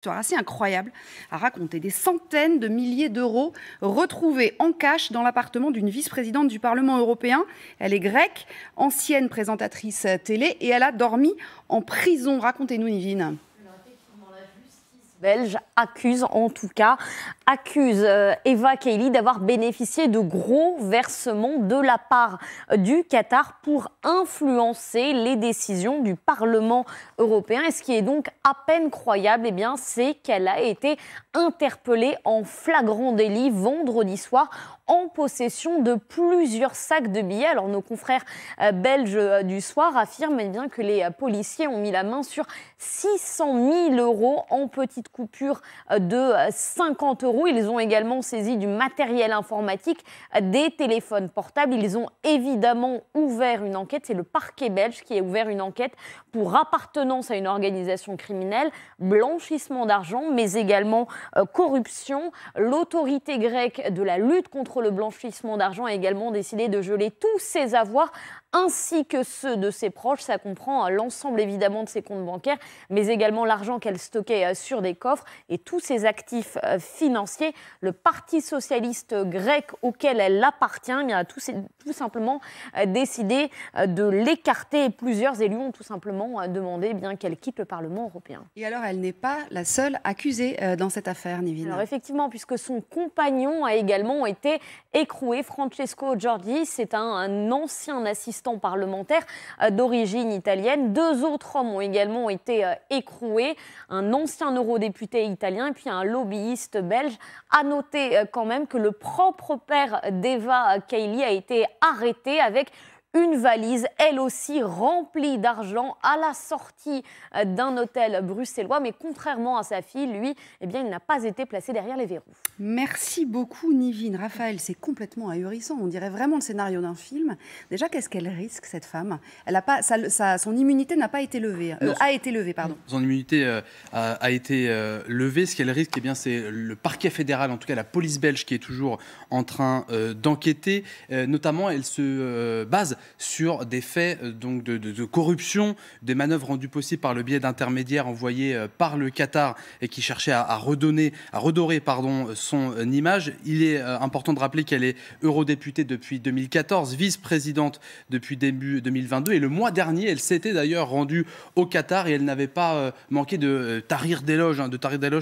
Histoire assez incroyable à raconter. Des centaines de milliers d'euros retrouvés en cash dans l'appartement d'une vice-présidente du Parlement européen. Elle est grecque, ancienne présentatrice télé et elle a dormi en prison. Racontez-nous, Nivine. Belge accuse Eva Kaili d'avoir bénéficié de gros versements de la part du Qatar pour influencer les décisions du Parlement européen. Et ce qui est donc à peine croyable, eh bien, c'est qu'elle a été interpellée en flagrant délit vendredi soir en possession de plusieurs sacs de billets. Alors nos confrères belges du soir affirment bien que les policiers ont mis la main sur 600 000 euros en petites coupures de 50 euros. Ils ont également saisi du matériel informatique, des téléphones portables. Ils ont évidemment ouvert une enquête. C'est le parquet belge qui a ouvert une enquête pour appartenance à une organisation criminelle, blanchissement d'argent, mais également corruption. L'autorité grecque de la lutte contre le blanchissement d'argent a également décidé de geler tous ses avoirs ainsi que ceux de ses proches. Ça comprend l'ensemble évidemment de ses comptes bancaires, mais également l'argent qu'elle stockait sur des coffres et tous ses actifs financiers. Le Parti socialiste grec auquel elle appartient a tout simplement décidé de l'écarter. Plusieurs élus ont tout simplement demandé qu'elle quitte le Parlement européen. Et alors, elle n'est pas la seule accusée dans cette affaire, Nivine. Alors effectivement, puisque son compagnon a également été écroué, Francesco Giorgi, c'est un ancien assistant parlementaire d'origine italienne. 2 autres hommes ont également été écroués, un ancien eurodéputé italien et puis un lobbyiste belge. À noter quand même que le propre père d'Eva Kaili a été arrêté avec une valise, elle aussi remplie d'argent, à la sortie d'un hôtel bruxellois. Mais contrairement à sa fille, lui, il n'a pas été placé derrière les verrous. Merci beaucoup, Nivine. Raphaël, c'est complètement ahurissant. On dirait vraiment le scénario d'un film. Déjà, qu'est-ce qu'elle risque, cette femme? Elle a pas, son immunité n'a pas été levée. A été levée, pardon. Son immunité a été levée. Ce qu'elle risque, c'est le parquet fédéral, en tout cas la police belge, qui est toujours en train d'enquêter. Notamment, elle se base sur des faits de corruption, des manœuvres rendues possibles par le biais d'intermédiaires envoyés par le Qatar et qui cherchaient à redorer son image. Il est important de rappeler qu'elle est eurodéputée depuis 2014, vice-présidente depuis début 2022 et le mois dernier, elle s'était d'ailleurs rendue au Qatar et elle n'avait pas manqué de tarir d'éloges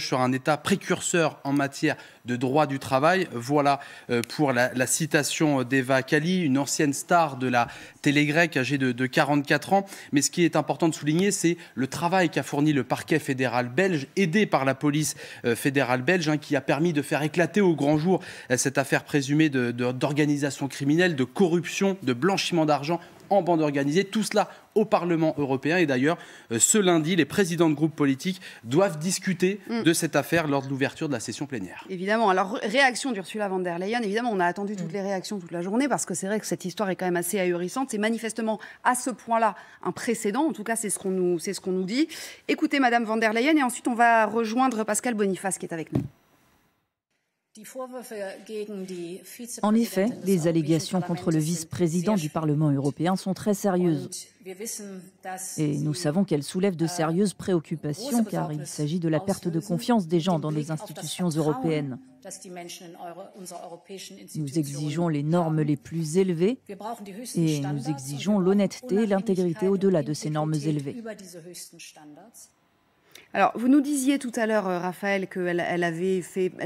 sur un État précurseur en matière de droit du travail. Voilà pour la citation d'Eva Kaili, une ancienne star de la télé grecque âgée de 44 ans. Mais ce qui est important de souligner, c'est le travail qu'a fourni le parquet fédéral belge, aidé par la police fédérale belge, qui a permis de faire éclater au grand jour cette affaire présumée d'organisation criminelle, de corruption, de blanchiment d'argent en bande organisée, tout cela au Parlement européen. Et d'ailleurs, ce lundi, les présidents de groupes politiques doivent discuter de cette affaire lors de l'ouverture de la session plénière. Évidemment. Alors, réaction d'Ursula von der Leyen. Évidemment, on a attendu toutes les réactions toute la journée parce que c'est vrai que cette histoire est quand même assez ahurissante. C'est manifestement à ce point-là un précédent. En tout cas, c'est ce qu'on nous dit. Écoutez, Madame von der Leyen, et ensuite on va rejoindre Pascal Boniface qui est avec nous. En effet, les allégations contre le vice-président du Parlement européen sont très sérieuses. Et nous savons qu'elles soulèvent de sérieuses préoccupations car il s'agit de la perte de confiance des gens dans nos institutions européennes. Nous exigeons les normes les plus élevées et nous exigeons l'honnêteté et l'intégrité au-delà de ces normes élevées. Alors, vous nous disiez tout à l'heure, Raphaël, qu'elle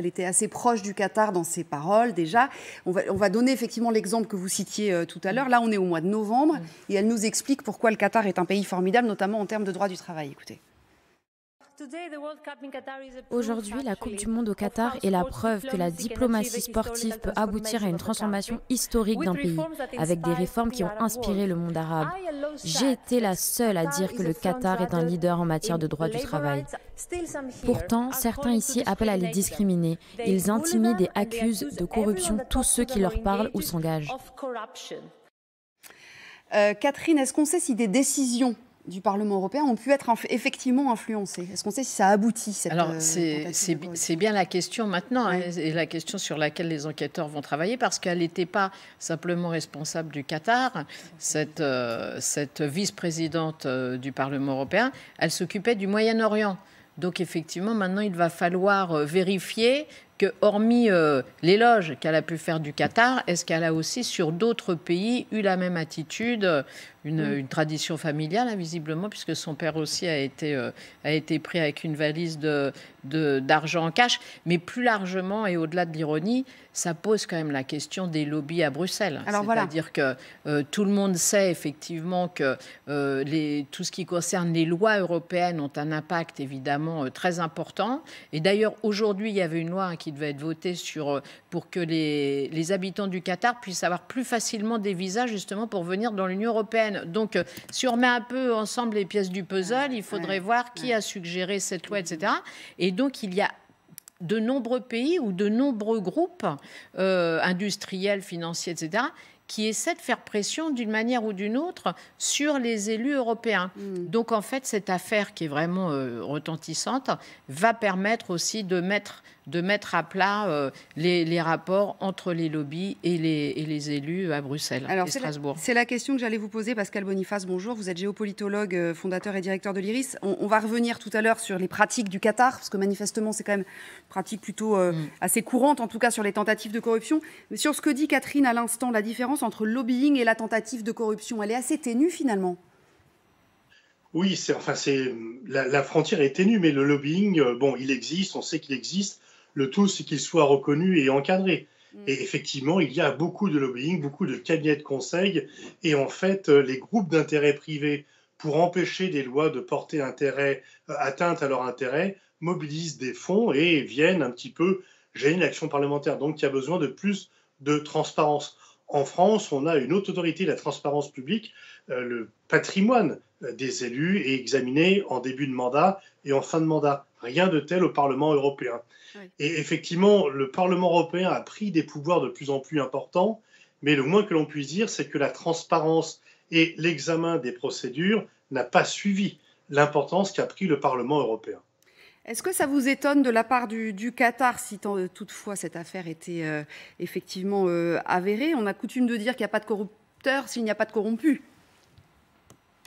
était assez proche du Qatar dans ses paroles, déjà. On va donner effectivement l'exemple que vous citiez tout à l'heure. Là, on est au mois de novembre et elle nous explique pourquoi le Qatar est un pays formidable, notamment en termes de droit du travail. Écoutez. Aujourd'hui, la Coupe du Monde au Qatar est la preuve que la diplomatie sportive peut aboutir à une transformation historique d'un pays, avec des réformes qui ont inspiré le monde arabe. J'ai été la seule à dire que le Qatar est un leader en matière de droit du travail. Pourtant, certains ici appellent à les discriminer. Ils intimident et accusent de corruption tous ceux qui leur parlent ou s'engagent. Catherine, est-ce qu'on sait si des décisions du Parlement européen ont pu être effectivement influencées? Est-ce qu'on sait si ça aboutit cette Alors, c'est bien la question maintenant, et la question sur laquelle les enquêteurs vont travailler, parce qu'elle n'était pas simplement responsable du Qatar, cette vice-présidente du Parlement européen, elle s'occupait du Moyen-Orient. Donc effectivement, maintenant, il va falloir vérifier que, hormis l'éloge qu'elle a pu faire du Qatar, est-ce qu'elle a aussi, sur d'autres pays, eu la même attitude, une tradition familiale, hein, visiblement, puisque son père aussi a été pris avec une valise d'argent en cash. Mais plus largement, et au-delà de l'ironie, ça pose quand même la question des lobbies à Bruxelles. C'est-à-dire que tout le monde sait effectivement que tout ce qui concerne les lois européennes ont un impact évidemment très important. Et d'ailleurs, aujourd'hui, il y avait une loi qui devait être votée pour que les habitants du Qatar puissent avoir plus facilement des visas justement pour venir dans l'Union européenne. Donc, si on remet un peu ensemble les pièces du puzzle, il faudrait voir qui a suggéré cette loi, etc. Et donc, il y a de nombreux pays ou de nombreux groupes industriels, financiers, etc., qui essaient de faire pression d'une manière ou d'une autre sur les élus européens. Donc, en fait, cette affaire qui est vraiment retentissante va permettre aussi de mettre à plat les rapports entre les lobbies et les élus à Bruxelles et Strasbourg. C'est la question que j'allais vous poser. Pascal Boniface, bonjour. Vous êtes géopolitologue, fondateur et directeur de l'IRIS. On va revenir tout à l'heure sur les pratiques du Qatar, parce que manifestement, c'est quand même une pratique plutôt assez courante, en tout cas sur les tentatives de corruption. Mais sur ce que dit Catherine à l'instant, la différence entre le lobbying et la tentative de corruption, elle est assez ténue finalement. Oui, la frontière est ténue, mais le lobbying, il existe, on sait qu'il existe. Le tout, c'est qu'il soit reconnu et encadré. Et effectivement, il y a beaucoup de lobbying, beaucoup de cabinets de conseil. Et en fait, les groupes d'intérêt privés, pour empêcher des lois de porter atteinte à leur intérêt, mobilisent des fonds et viennent un petit peu gêner l'action parlementaire. Donc, il y a besoin de plus de transparence. En France, on a une haute autorité de la transparence publique. Le patrimoine des élus est examiné en début de mandat et en fin de mandat. Rien de tel au Parlement européen. Oui. Et effectivement, le Parlement européen a pris des pouvoirs de plus en plus importants, mais le moins que l'on puisse dire, c'est que la transparence et l'examen des procédures n'a pas suivi l'importance qu'a pris le Parlement européen. Est-ce que ça vous étonne de la part du Qatar, si toutefois cette affaire était effectivement avérée? On a coutume de dire qu'il n'y a pas de corrupteur s'il n'y a pas de corrompu.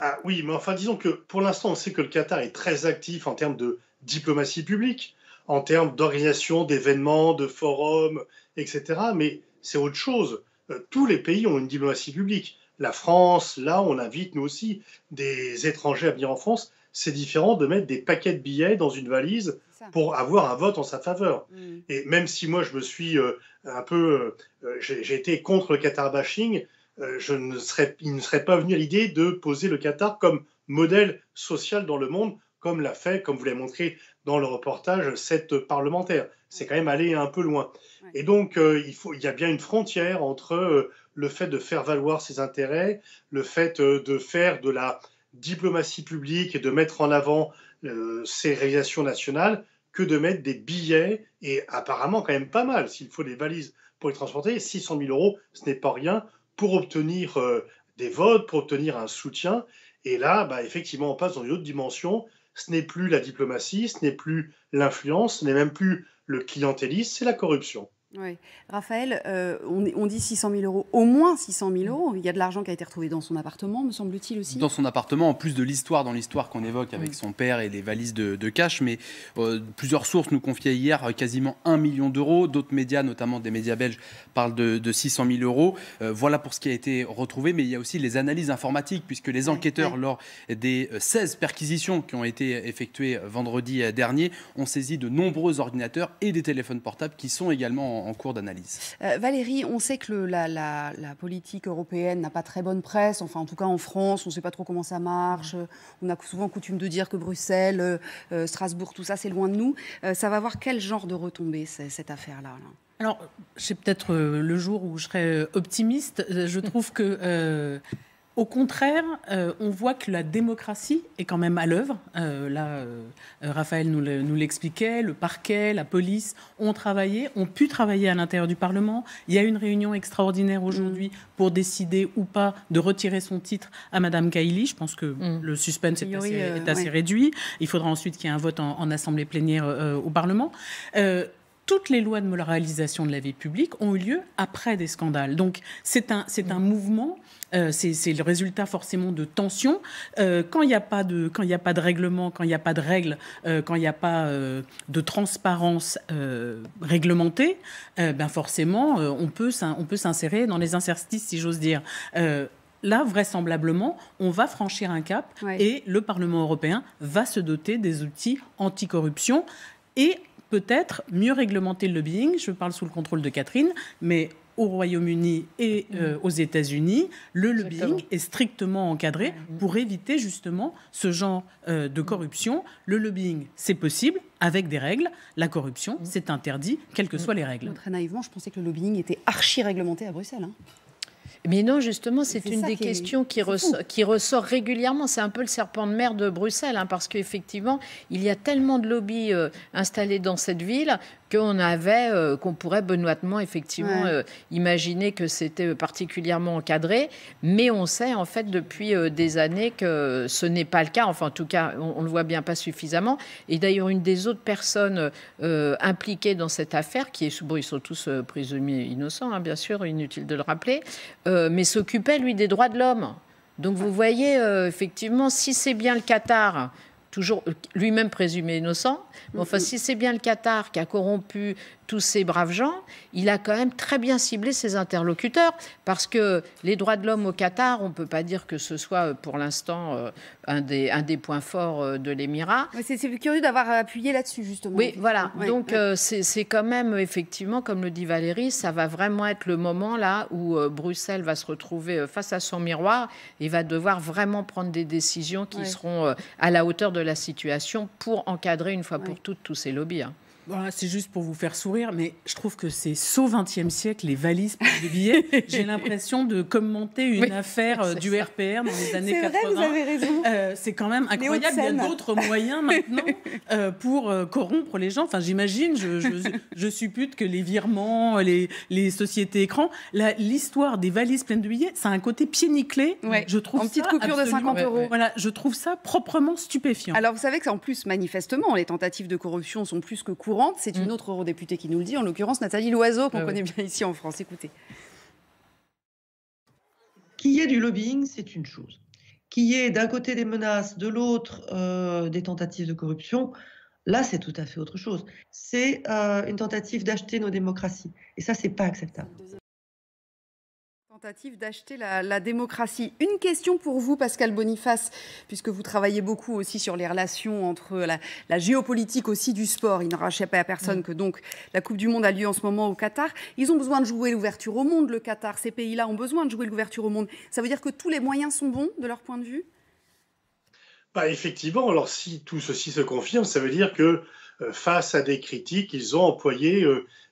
Ah oui, mais enfin disons que pour l'instant, on sait que le Qatar est très actif en termes de diplomatie publique, en termes d'organisation d'événements, de forums, etc. Mais c'est autre chose. Tous les pays ont une diplomatie publique. La France, là, on invite, nous aussi, des étrangers à venir en France. C'est différent de mettre des paquets de billets dans une valise pour avoir un vote en sa faveur. Et même si moi, je me suis j'ai été contre le Qatar bashing, il ne serait pas venu à l'idée de poser le Qatar comme modèle social dans le monde, comme l'a fait, comme vous l'avez montré dans le reportage, cette parlementaire. C'est quand même aller un peu loin. Et donc, il y a bien une frontière entre le fait de faire valoir ses intérêts, le fait de faire de la diplomatie publique et de mettre en avant ses réalisations nationales, que de mettre des billets, et apparemment quand même pas mal, s'il faut des valises pour les transporter, 600 000 €, ce n'est pas rien, pour obtenir des votes, pour obtenir un soutien. Et là, effectivement, on passe dans une autre dimension. Ce n'est plus la diplomatie, ce n'est plus l'influence, ce n'est même plus le clientélisme, c'est la corruption. Oui. Raphaël, on dit 600 000 €, au moins 600 000 €. Il y a de l'argent qui a été retrouvé dans son appartement, me semble-t-il aussi. Dans son appartement, en plus de l'histoire qu'on évoque avec son père et les valises de cash. Mais plusieurs sources nous confiaient hier quasiment 1 million d'euros. D'autres médias, notamment des médias belges, parlent de 600 000 €. Voilà pour ce qui a été retrouvé. Mais il y a aussi les analyses informatiques, puisque les enquêteurs, lors des 16 perquisitions qui ont été effectuées vendredi dernier, ont saisi de nombreux ordinateurs et des téléphones portables qui sont également en cours d'analyse. Valérie, on sait que la politique européenne n'a pas très bonne presse, enfin en tout cas en France, on ne sait pas trop comment ça marche, on a souvent coutume de dire que Bruxelles, Strasbourg, tout ça c'est loin de nous. Ça va avoir quel genre de retombées cette affaire-là là? Alors, c'est peut-être le jour où je serai optimiste. Je trouve que... Au contraire, on voit que la démocratie est quand même à l'œuvre. Raphaël nous l'expliquait, le parquet, la police ont pu travailler à l'intérieur du Parlement. Il y a une réunion extraordinaire aujourd'hui pour décider ou pas de retirer son titre à Madame Kaili. Je pense que le suspense est assez réduit. Il faudra ensuite qu'il y ait un vote en assemblée plénière au Parlement. toutes les lois de moralisation de la vie publique ont eu lieu après des scandales. Donc c'est un mouvement, c'est le résultat forcément de tensions. Quand il n'y a pas de règlement, quand il n'y a pas de règles, quand il n'y a pas de transparence réglementée, ben forcément on peut s'insérer dans les interstices, si j'ose dire. Là, vraisemblablement, on va franchir un cap et le Parlement européen va se doter des outils anticorruption et peut-être mieux réglementer le lobbying. Je parle sous le contrôle de Catherine, mais au Royaume-Uni et aux États-Unis, le lobbying est strictement encadré pour éviter justement ce genre de corruption. Le lobbying, c'est possible avec des règles. La corruption, c'est interdit, quelles que soient les règles. Très naïvement, je pensais que le lobbying était archi-réglementé à Bruxelles. Hein. Mais non, justement, c'est une des questions qui ressort régulièrement. C'est un peu le serpent de mer de Bruxelles, hein, parce qu'effectivement, il y a tellement de lobbies installés dans cette ville qu'on pourrait benoîtement, effectivement, imaginer que c'était particulièrement encadré. Mais on sait, en fait, depuis des années que ce n'est pas le cas. Enfin, en tout cas, on le voit bien pas suffisamment. Et d'ailleurs, une des autres personnes impliquées dans cette affaire, ils sont tous présumés innocents, hein, bien sûr, inutile de le rappeler, mais s'occupait, lui, des droits de l'homme. Donc, vous voyez, effectivement, si c'est bien le Qatar, toujours lui-même présumé innocent, mais enfin, si c'est bien le Qatar qui a corrompu tous ces braves gens, il a quand même très bien ciblé ses interlocuteurs, parce que les droits de l'homme au Qatar, on ne peut pas dire que ce soit pour l'instant un des points forts de l'Émirat. C'est curieux d'avoir appuyé là-dessus, justement. Oui, voilà. Donc, c'est quand même, effectivement, comme le dit Valérie, ça va vraiment être le moment là où Bruxelles va se retrouver face à son miroir et va devoir vraiment prendre des décisions qui seront à la hauteur de la situation pour encadrer une fois pour toutes tous ces lobbies. Hein. Voilà, c'est juste pour vous faire sourire, mais je trouve que c'est saut XXe siècle, les valises pleines de billets. J'ai l'impression de commenter une affaire du RPR dans les années 80. C'est vrai, vous avez raison. C'est quand même incroyable. Il y a d'autres moyens maintenant pour corrompre les gens. Enfin, j'imagine, je suppute que les virements, les sociétés écrans, l'histoire des valises pleines de billets, ça a un côté pied nickelé. Je trouve en petite coupure de 50 €. Voilà, je trouve ça proprement stupéfiant. Alors, vous savez qu'en plus, manifestement, les tentatives de corruption sont plus que courantes. C'est une autre eurodéputée qui nous le dit, en l'occurrence Nathalie Loiseau, qu'on connaît bien ici en France. Écoutez. Qu'il y ait du lobbying, c'est une chose. Qu'il y ait d'un côté des menaces, de l'autre des tentatives de corruption, là, c'est tout à fait autre chose. C'est une tentative d'acheter nos démocraties. Et ça, c'est pas acceptable. Tentative d'acheter la démocratie. Une question pour vous, Pascal Boniface, puisque vous travaillez beaucoup aussi sur les relations entre la géopolitique aussi du sport. Il n'aura échappé à personne que donc la Coupe du Monde a lieu en ce moment au Qatar. Ils ont besoin de jouer l'ouverture au monde, le Qatar. Ces pays-là ont besoin de jouer l'ouverture au monde. Ça veut dire que tous les moyens sont bons de leur point de vue ? Effectivement, alors si tout ceci se confirme, ça veut dire que face à des critiques, ils ont employé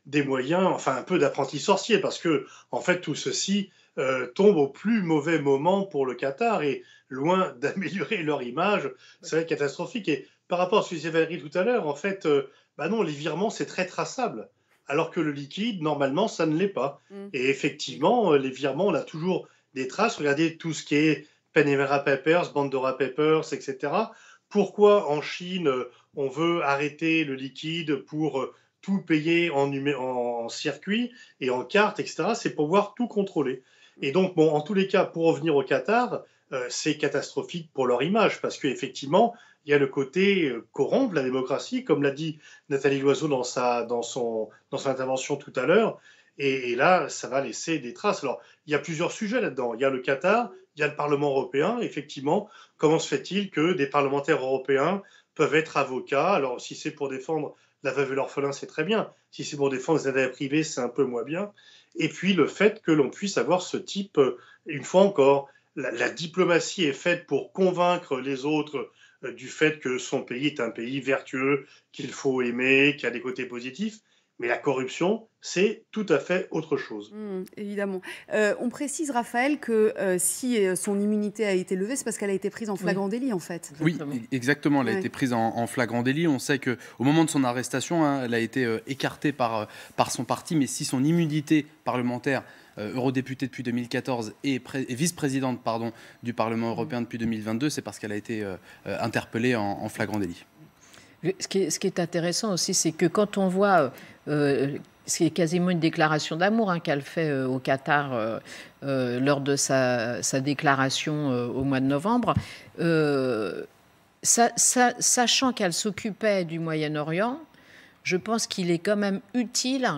des moyens, enfin un peu d'apprenti sorcier, parce que en fait tout ceci tombe au plus mauvais moment pour le Qatar et loin d'améliorer leur image, c'est catastrophique. Et par rapport à ce que disait Valérie tout à l'heure, en fait, non, les virements c'est très traçable, alors que le liquide normalement ça ne l'est pas. Et effectivement, les virements, on a toujours des traces. Regardez tout ce qui est Panama Papers, Pandora Papers, etc. Pourquoi en Chine on veut arrêter le liquide pour tout payer en circuit et en carte, etc. C'est pour pouvoir tout contrôler. Et donc, en tous les cas, pour revenir au Qatar, c'est catastrophique pour leur image, parce qu'effectivement, il y a le côté corrompre la démocratie, comme l'a dit Nathalie Loiseau dans son intervention tout à l'heure. Et là, ça va laisser des traces. Alors, il y a plusieurs sujets là-dedans. Il y a le Qatar, il y a le Parlement européen. Effectivement, comment se fait-il que des parlementaires européens peuvent être avocats? Alors, si c'est pour défendre la veuve et l'orphelin, c'est très bien. Si c'est pour défendre les intérêts privés, c'est un peu moins bien. Et puis, le fait que l'on puisse avoir ce type, une fois encore, la diplomatie est faite pour convaincre les autres du fait que son pays est un pays vertueux, qu'il faut aimer, qui a des côtés positifs. Mais la corruption, c'est tout à fait autre chose. Évidemment. On précise, Raphaël, que si son immunité a été levée, c'est parce qu'elle a été prise en flagrant délit, en fait. Oui, exactement. Elle a été prise en flagrant délit. On sait qu'au moment de son arrestation, elle a été écartée par son parti. Mais si son immunité parlementaire, eurodéputée depuis 2014 et vice-présidente du Parlement européen depuis 2022, c'est parce qu'elle a été interpellée en flagrant délit. Ce qui est intéressant aussi, c'est que quand on voit, c'est quasiment une déclaration d'amour qu'elle fait au Qatar lors de sa déclaration au mois de novembre, sachant qu'elle s'occupait du Moyen-Orient, je pense qu'il est quand même utile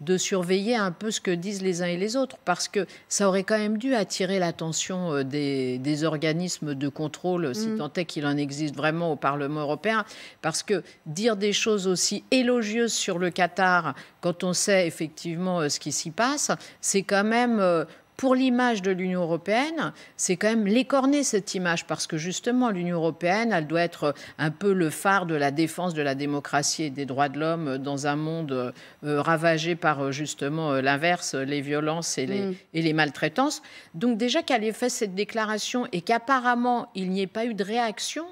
de surveiller un peu ce que disent les uns et les autres, parce que ça aurait quand même dû attirer l'attention des organismes de contrôle, si tant est qu'il en existe vraiment au Parlement européen, parce que dire des choses aussi élogieuses sur le Qatar, quand on sait effectivement ce qui s'y passe, c'est quand même... pour l'image de l'Union européenne, c'est quand même l'écorner cette image, parce que justement l'Union européenne, elle doit être un peu le phare de la défense de la démocratie et des droits de l'homme dans un monde ravagé par justement l'inverse, les violences et les maltraitances. Donc déjà qu'elle ait fait cette déclaration et qu'apparemment il n'y ait pas eu de réaction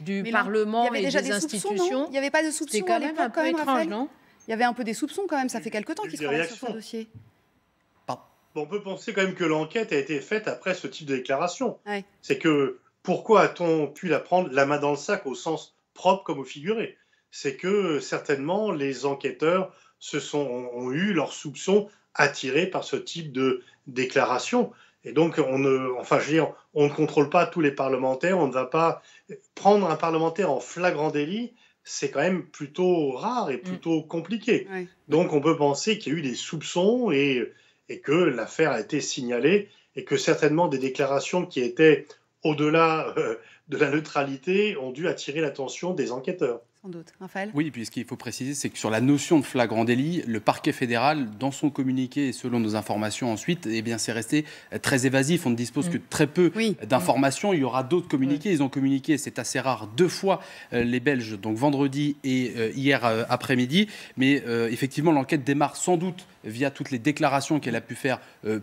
du Parlement et des institutions, il n'y avait pas de soupçons, c'est quand même un peu étrange, non ? Il y avait un peu des soupçons quand même, ça fait quelque temps qu'ils travaillent sur ce dossier. On peut penser quand même que l'enquête a été faite après ce type de déclaration. Ouais. C'est que pourquoi a-t-on pu la prendre la main dans le sac au sens propre comme au figuré? C'est que certainement les enquêteurs ont eu leurs soupçons attirés par ce type de déclaration. Et donc on ne contrôle pas tous les parlementaires, on ne va pas prendre un parlementaire en flagrant délit. C'est quand même plutôt rare et plutôt compliqué. Ouais. Donc on peut penser qu'il y a eu des soupçons et que l'affaire a été signalée et que certainement des déclarations qui étaient au-delà de la neutralité ont dû attirer l'attention des enquêteurs. Sans doute. Raphaël ? Oui, puis ce qu'il faut préciser, c'est que sur la notion de flagrant délit, le parquet fédéral, dans son communiqué et selon nos informations ensuite, eh bien, c'est resté très évasif. On ne dispose que de très peu d'informations. Il y aura d'autres communiqués. Ils ont communiqué, c'est assez rare, 2 fois les Belges, donc vendredi et hier après-midi. Mais effectivement, l'enquête démarre sans doute via toutes les déclarations qu'elle a pu faire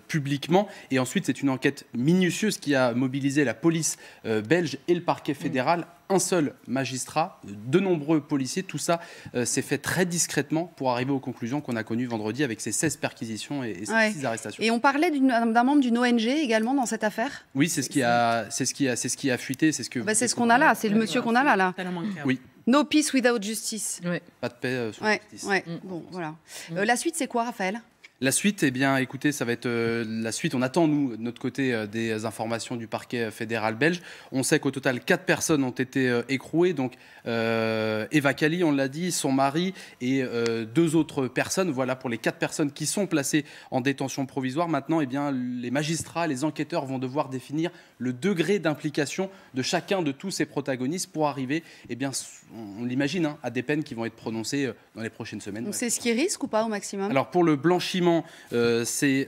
publiquement. Et ensuite, c'est une enquête minutieuse qui a mobilisé la police belge et le parquet fédéral. Un seul magistrat, de nombreux policiers, tout ça s'est fait très discrètement pour arriver aux conclusions qu'on a connues vendredi avec ces 16 perquisitions et ces 6 arrestations. Et on parlait d'un membre d'une ONG également dans cette affaire ? Oui, c'est ce qui a fuité. C'est ce qu'on a là, c'est le monsieur qu'on a là. Oui. No peace without justice. Oui. Pas de paix sans justice. Bon, voilà. La suite, c'est quoi, Raphaël ? La suite, eh bien, écoutez, ça va être la suite. On attend, nous, de notre côté, des informations du parquet fédéral belge. On sait qu'au total, 4 personnes ont été écrouées. Donc, Eva Kaili, on l'a dit, son mari et 2 autres personnes. Voilà pour les 4 personnes qui sont placées en détention provisoire. Maintenant, eh bien, les magistrats, les enquêteurs vont devoir définir le degré d'implication de chacun de tous ces protagonistes pour arriver, eh bien, on l'imagine, à des peines qui vont être prononcées dans les prochaines semaines. Donc, c'est ce qui risque ou pas au maximum ? Alors, pour le blanchiment, c'est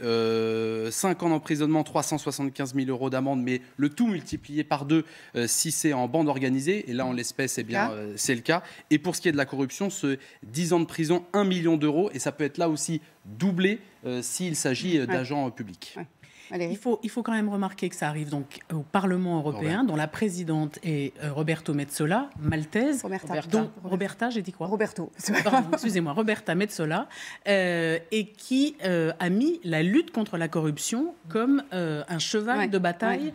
5 ans d'emprisonnement, 375 000 € d'amende, mais le tout multiplié par 2 si c'est en bande organisée. Et là, en l'espèce, eh bien, c'est le cas. Et pour ce qui est de la corruption, c'est 10 ans de prison, 1 million d'euros. Et ça peut être là aussi doublé s'il s'agit d'agents publics. Il faut quand même remarquer que ça arrive donc au Parlement européen, dont la présidente est Roberto Metsola, maltaise. Roberta, j'ai dit quoi ? Roberto. Pardon, excusez-moi, Roberta Metsola, et qui a mis la lutte contre la corruption comme un cheval de bataille.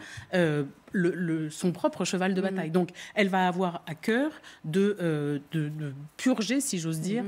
Son propre cheval de bataille. Donc, elle va avoir à cœur de purger, si j'ose dire,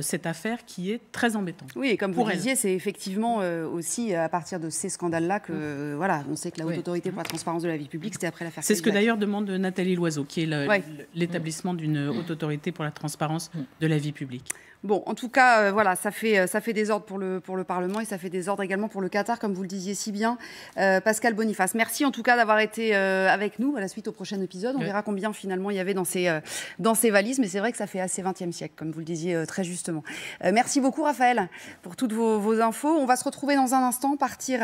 cette affaire qui est très embêtante. Oui, et comme vous disiez, c'est effectivement aussi à partir de ces scandales-là que, voilà, on sait que la Haute Autorité pour la transparence de la vie publique, c'était après l'affaire. C'est ce que d'ailleurs demande Nathalie Loiseau, qui est l'établissement d'une Haute Autorité pour la transparence de la vie publique. Bon, en tout cas, voilà, ça fait désordre pour le Parlement et ça fait désordre également pour le Qatar, comme vous le disiez si bien, Pascal Boniface. Merci en tout cas d'avoir été avec nous. À la suite au prochain épisode, on verra combien finalement il y avait dans ces valises, mais c'est vrai que ça fait assez 20e siècle, comme vous le disiez très justement. Merci beaucoup Raphaël pour toutes vos infos. On va se retrouver dans un instant, partir